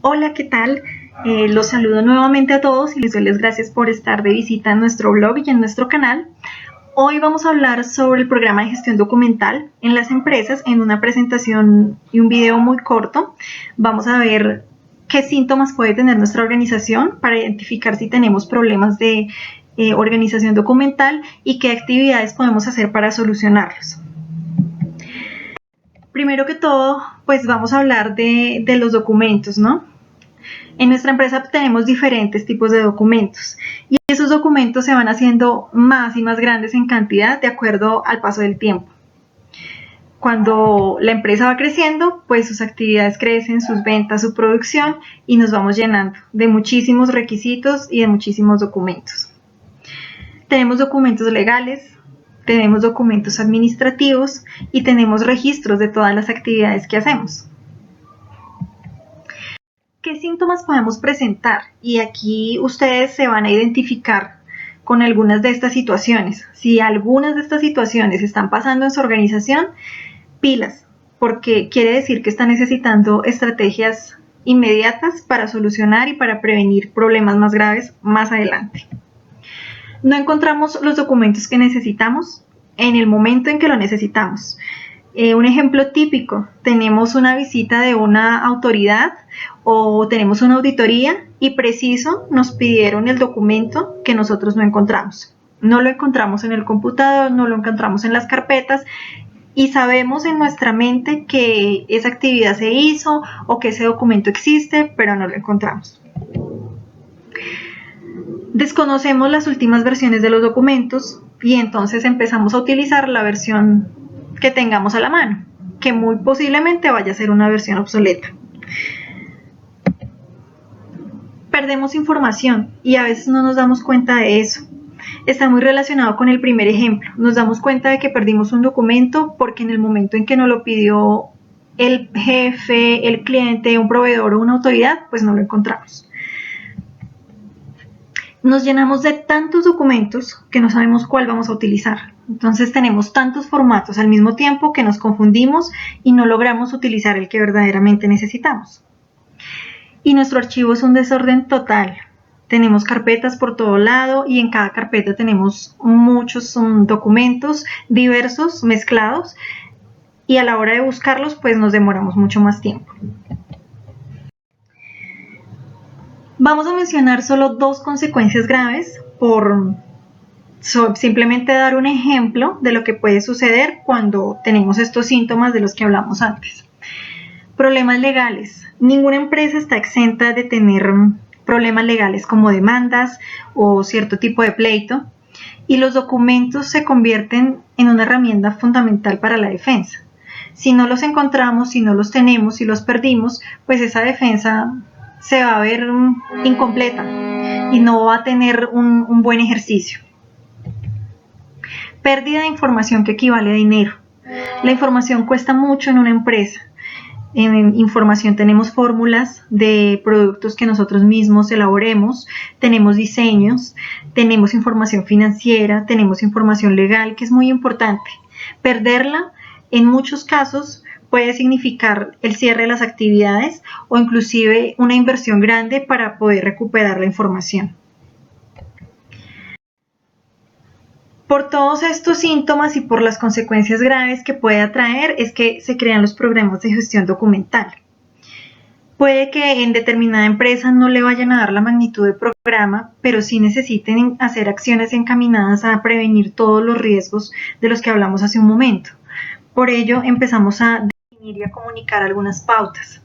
Hola, ¿qué tal? Los saludo nuevamente a todos y les doy las gracias por estar de visita en nuestro blog y en nuestro canal. Hoy vamos a hablar sobre el programa de gestión documental en las empresas en una presentación y un video muy corto. Vamos a ver qué síntomas puede tener nuestra organización para identificar si tenemos problemas de organización documental y qué actividades podemos hacer para solucionarlos. Primero que todo, pues vamos a hablar de los documentos, ¿no? En nuestra empresa tenemos diferentes tipos de documentos y esos documentos se van haciendo más y más grandes en cantidad de acuerdo al paso del tiempo. Cuando la empresa va creciendo, pues sus actividades crecen, sus ventas, su producción y nos vamos llenando de muchísimos requisitos y de muchísimos documentos. Tenemos documentos legales, tenemos documentos administrativos y tenemos registros de todas las actividades que hacemos. ¿Qué síntomas podemos presentar? Y aquí ustedes se van a identificar con algunas de estas situaciones. Si algunas de estas situaciones están pasando en su organización, pilas, porque quiere decir que está necesitando estrategias inmediatas para solucionar y para prevenir problemas más graves más adelante. No encontramos los documentos que necesitamos en el momento en que lo necesitamos. Un ejemplo típico, tenemos una visita de una autoridad o tenemos una auditoría y preciso nos pidieron el documento que nosotros no encontramos. No lo encontramos en el computador, no lo encontramos en las carpetas y sabemos en nuestra mente que esa actividad se hizo o que ese documento existe, pero no lo encontramos. Desconocemos las últimas versiones de los documentos y entonces empezamos a utilizar la versión que tengamos a la mano, que muy posiblemente vaya a ser una versión obsoleta. Perdemos información y a veces no nos damos cuenta de eso. Está muy relacionado con el primer ejemplo. Nos damos cuenta de que perdimos un documento porque en el momento en que nos lo pidió el jefe, el cliente, un proveedor o una autoridad, pues no lo encontramos. Nos llenamos de tantos documentos que no sabemos cuál vamos a utilizar. Entonces tenemos tantos formatos al mismo tiempo que nos confundimos y no logramos utilizar el que verdaderamente necesitamos. Y nuestro archivo es un desorden total. Tenemos carpetas por todo lado y en cada carpeta tenemos muchos documentos diversos, mezclados, y a la hora de buscarlos pues nos demoramos mucho más tiempo. Vamos a mencionar solo dos consecuencias graves por simplemente dar un ejemplo de lo que puede suceder cuando tenemos estos síntomas de los que hablamos antes. Problemas legales. Ninguna empresa está exenta de tener problemas legales como demandas o cierto tipo de pleito, y los documentos se convierten en una herramienta fundamental para la defensa. Si no los encontramos, si no los tenemos, si los perdimos, pues esa defensa se va a ver incompleta y no va a tener un buen ejercicio. Pérdida de información que equivale a dinero. La información cuesta mucho en una empresa. En información tenemos fórmulas de productos que nosotros mismos elaboremos, tenemos diseños, tenemos información financiera, tenemos información legal, que es muy importante. Perderla en muchos casos puede significar el cierre de las actividades o inclusive una inversión grande para poder recuperar la información. Por todos estos síntomas y por las consecuencias graves que puede atraer es que se crean los programas de gestión documental. Puede que en determinada empresa no le vayan a dar la magnitud del programa, pero sí necesiten hacer acciones encaminadas a prevenir todos los riesgos de los que hablamos hace un momento. Por ello empezamos a definir y a comunicar algunas pautas.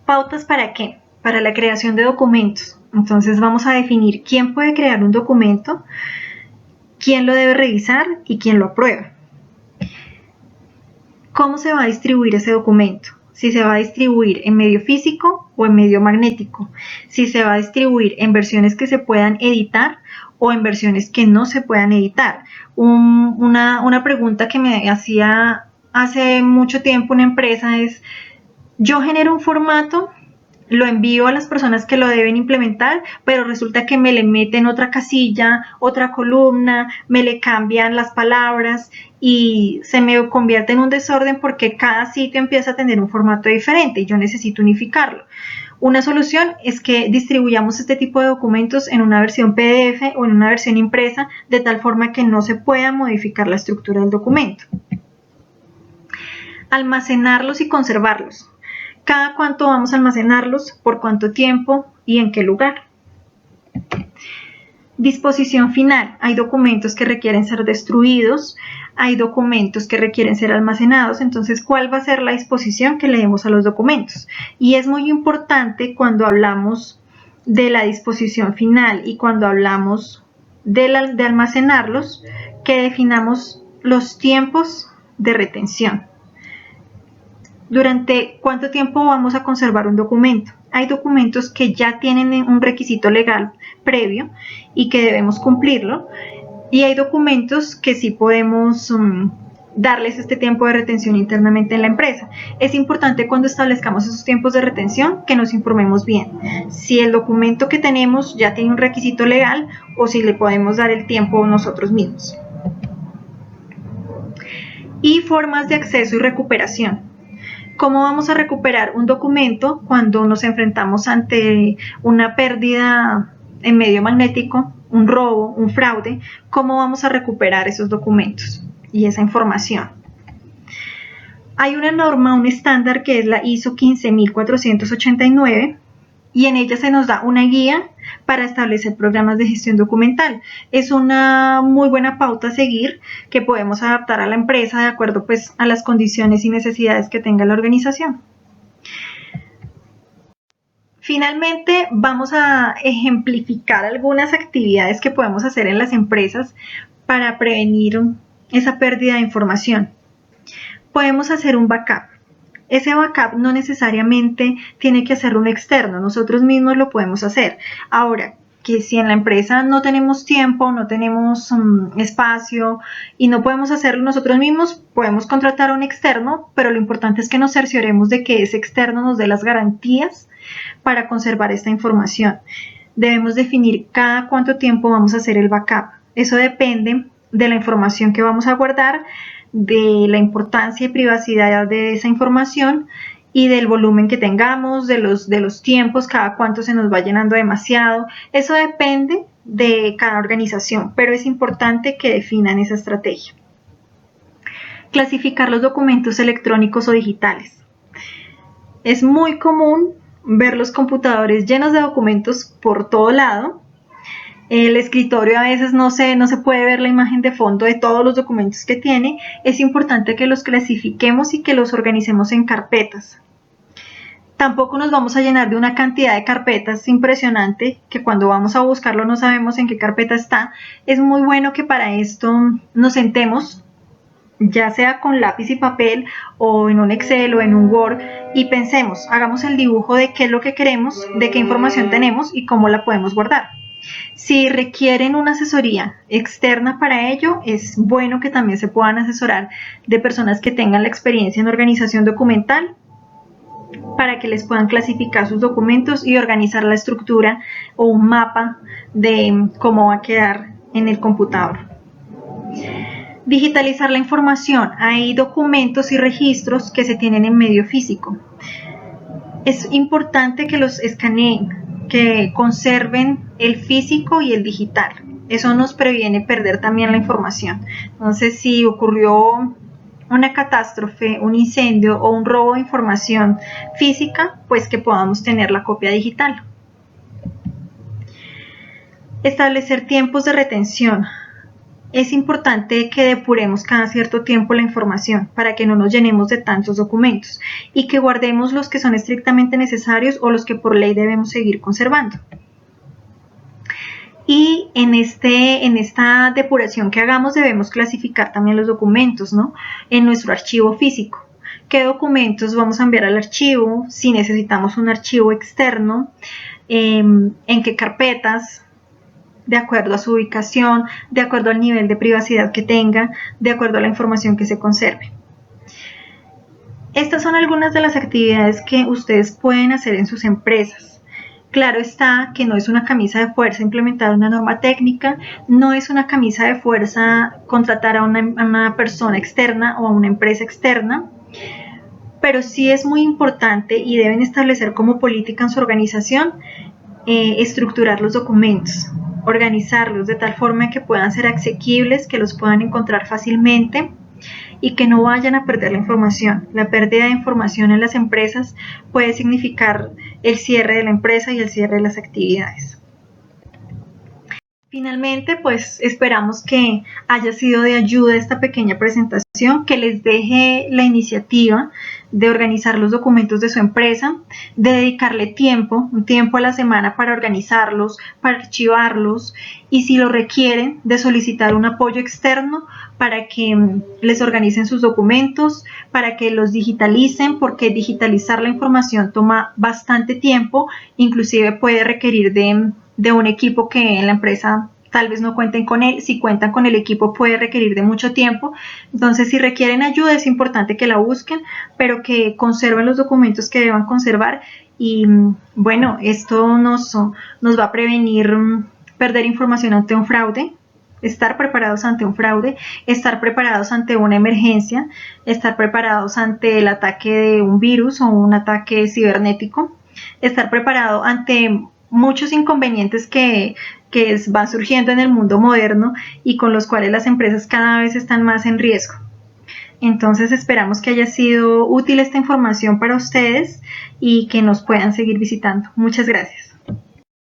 ¿Pautas para qué? Para la creación de documentos. Entonces vamos a definir quién puede crear un documento, quién lo debe revisar y quién lo aprueba. ¿Cómo se va a distribuir ese documento? Si se va a distribuir en medio físico o en medio magnético. Si se va a distribuir en versiones que se puedan editar o en versiones que no se puedan editar. Una pregunta que me hacía hace mucho tiempo una empresa es: yo genero un formato lo envío a las personas que lo deben implementar, pero resulta que me le meten otra casilla, otra columna, me le cambian las palabras y se me convierte en un desorden porque cada sitio empieza a tener un formato diferente y yo necesito unificarlo. Una solución es que distribuyamos este tipo de documentos en una versión PDF o en una versión impresa, de tal forma que no se pueda modificar la estructura del documento. Almacenarlos y conservarlos. Cada cuánto vamos a almacenarlos, por cuánto tiempo y en qué lugar. Disposición final. Hay documentos que requieren ser destruidos, hay documentos que requieren ser almacenados, entonces ¿cuál va a ser la disposición que le demos a los documentos? Y es muy importante cuando hablamos de la disposición final y cuando hablamos de almacenarlos, que definamos los tiempos de retención. ¿Durante cuánto tiempo vamos a conservar un documento? Hay documentos que ya tienen un requisito legal previo y que debemos cumplirlo, y hay documentos que sí podemos darles este tiempo de retención internamente en la empresa. Es importante cuando establezcamos esos tiempos de retención que nos informemos bien si el documento que tenemos ya tiene un requisito legal o si le podemos dar el tiempo nosotros mismos. Y formas de acceso y recuperación. ¿Cómo vamos a recuperar un documento cuando nos enfrentamos ante una pérdida en medio magnético, un robo, un fraude? ¿Cómo vamos a recuperar esos documentos y esa información? Hay una norma, un estándar que es la ISO 15489 y en ella se nos da una guía para establecer programas de gestión documental. Es una muy buena pauta a seguir que podemos adaptar a la empresa de acuerdo pues a las condiciones y necesidades que tenga la organización. Finalmente, vamos a ejemplificar algunas actividades que podemos hacer en las empresas para prevenir esa pérdida de información. Podemos hacer un backup. Ese backup no necesariamente tiene que hacerlo un externo, nosotros mismos lo podemos hacer. Ahora, que si en la empresa no tenemos tiempo, no tenemos espacio y no podemos hacerlo nosotros mismos, podemos contratar a un externo, pero lo importante es que nos cercioremos de que ese externo nos dé las garantías para conservar esta información. Debemos definir cada cuánto tiempo vamos a hacer el backup. Eso depende de la información que vamos a guardar, de la importancia y privacidad de esa información y del volumen que tengamos, de los tiempos, cada cuánto se nos va llenando demasiado. Eso depende de cada organización, pero es importante que definan esa estrategia. Clasificar los documentos electrónicos o digitales. Es muy común ver los computadores llenos de documentos por todo lado. El escritorio a veces no se puede ver la imagen de fondo de todos los documentos que tiene. Es importante que los clasifiquemos y que los organicemos en carpetas. Tampoco nos vamos a llenar de una cantidad de carpetas impresionante que cuando vamos a buscarlo no sabemos en qué carpeta está. Es muy bueno que para esto nos sentemos, ya sea con lápiz y papel o en un Excel o en un Word, y pensemos, hagamos el dibujo de qué es lo que queremos, de qué información tenemos y cómo la podemos guardar. Si requieren una asesoría externa para ello, es bueno que también se puedan asesorar de personas que tengan la experiencia en organización documental para que les puedan clasificar sus documentos y organizar la estructura o un mapa de cómo va a quedar en el computador. Digitalizar la información. Hay documentos y registros que se tienen en medio físico. Es importante que los escaneen, que conserven el físico y el digital. Eso nos previene perder también la información. Entonces, si ocurrió una catástrofe, un incendio o un robo de información física, pues que podamos tener la copia digital. Establecer tiempos de retención. Es importante que depuremos cada cierto tiempo la información para que no nos llenemos de tantos documentos y que guardemos los que son estrictamente necesarios o los que por ley debemos seguir conservando. Y en esta depuración que hagamos debemos clasificar también los documentos, ¿no? En nuestro archivo físico. ¿Qué documentos vamos a enviar al archivo? Si necesitamos un archivo externo, en qué carpetas, de acuerdo a su ubicación, de acuerdo al nivel de privacidad que tenga, de acuerdo a la información que se conserve. Estas son algunas de las actividades que ustedes pueden hacer en sus empresas. Claro está que no es una camisa de fuerza implementar una norma técnica, no es una camisa de fuerza contratar a una persona externa o a una empresa externa, pero sí es muy importante y deben establecer como política en su organización estructurar los documentos, organizarlos de tal forma que puedan ser asequibles, que los puedan encontrar fácilmente y que no vayan a perder la información. La pérdida de información en las empresas puede significar el cierre de la empresa y el cierre de las actividades. Finalmente, pues esperamos que haya sido de ayuda esta pequeña presentación, que les deje la iniciativa de organizar los documentos de su empresa, de dedicarle un tiempo a la semana para organizarlos, para archivarlos y si lo requieren, de solicitar un apoyo externo para que les organicen sus documentos, para que los digitalicen, porque digitalizar la información toma bastante tiempo, inclusive puede requerir de un equipo que en la empresa tal vez no cuenten con él, si cuentan con el equipo puede requerir de mucho tiempo, entonces si requieren ayuda es importante que la busquen, pero que conserven los documentos que deban conservar y bueno, esto nos va a prevenir perder información ante un fraude, estar preparados ante un fraude, estar preparados ante una emergencia, estar preparados ante el ataque de un virus o un ataque cibernético, estar preparado ante muchos inconvenientes que van surgiendo en el mundo moderno y con los cuales las empresas cada vez están más en riesgo. Entonces esperamos que haya sido útil esta información para ustedes y que nos puedan seguir visitando. Muchas gracias.